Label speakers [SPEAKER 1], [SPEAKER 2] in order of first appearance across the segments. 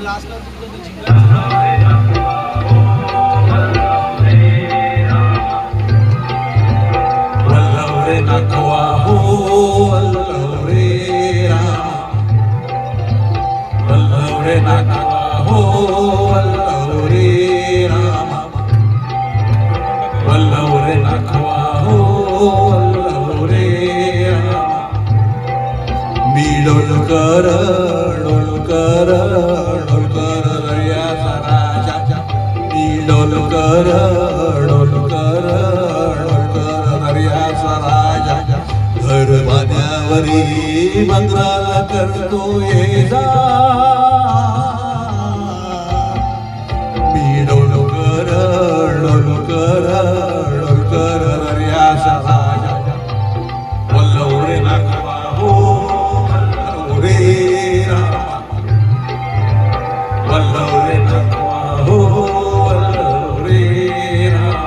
[SPEAKER 1] लास्टला तुमचं ते जिंकलं
[SPEAKER 2] वल्लव रे नाखवा हो वल्लव रे राम वल्लव रे नाखवा हो वल्लव रे राम वल्लव रे नाखवा हो वल्लव रे राम मी डोलकर डोलकर डोलकर दर्याचा राजा मी डोलकर डोलकर डोलकर दर्याचा राजा घर बांधण्यावरी मंत्राला करतो ये जा मी डोलकर डोलकर डोलकर दर्याचा राजा वल्लव रे नाखवा हो वल्लव रे राम वल्लव रे नाखवा हो वल्लव रे राम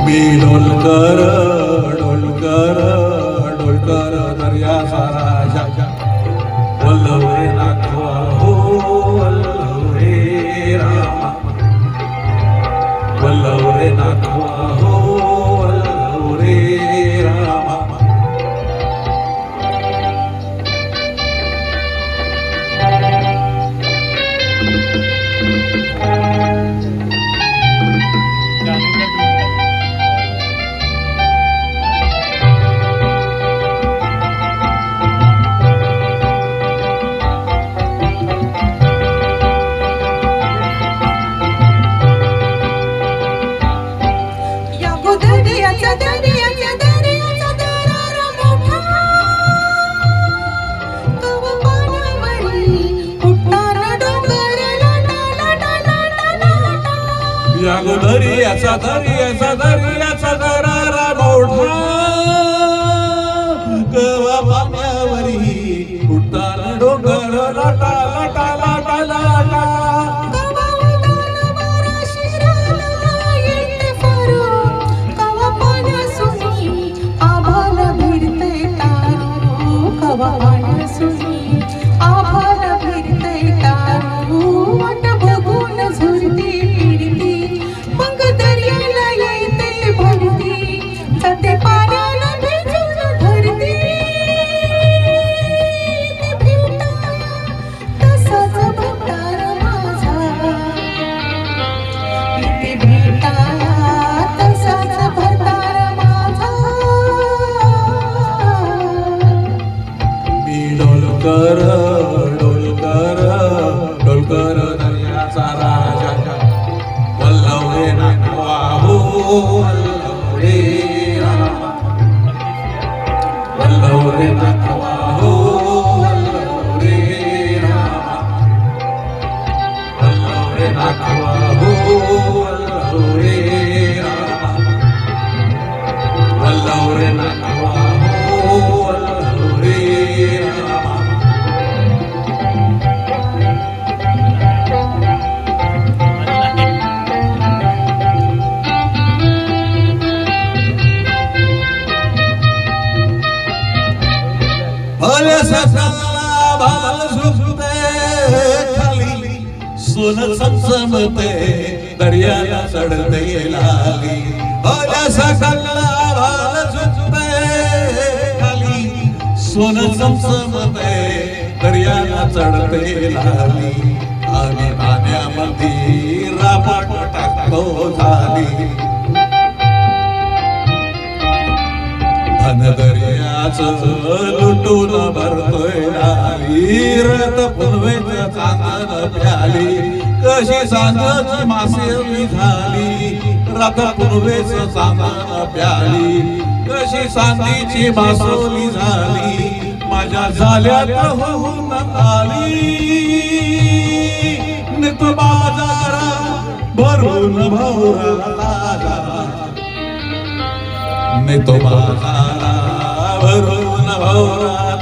[SPEAKER 2] मी डोलकर डोलकर डोलकर दर्याचा राजा वल्लव रे नाखवा हो वल्लव रे राम वल्लव रे नाखवा हो वल्लव रे राम या दर्याचा दर्याचा दर्याचा दरारा मोठा कवा पाण्यावरी उठताना डोंगर लाटा लाटा लाटा लाटा डोलकर डोलकर डोलकर दर्याचा राजा वल्लव रे नाखवा हो वल्लव रे राम वल्लव रे नाखवा हो वल्लव रे राम वल्लव रे नाखवा हो वल्लव रे राम वल्लव रे नाखवा हो वल्लव रे राम भाल झुकते खाली सोन चमचमते दर्याला चढते लाली जसा कल्ला भाल झुकते खाली सोन चमचमते दर्याला चढते लाली आणि पाण्यामध्ये रापाट टाकतो झाली दर्याच लुटून भरतोय नाली रत पुनवेच चांदन प्याली कशी सांगाची मासेली झाली रत पुनवेच चांदन प्याली कशी सांगीची मासोली झाली माझ्या झाल्यात होऊन आली नित बाजारा भरून भौरा नित बाजारा भरून भौरा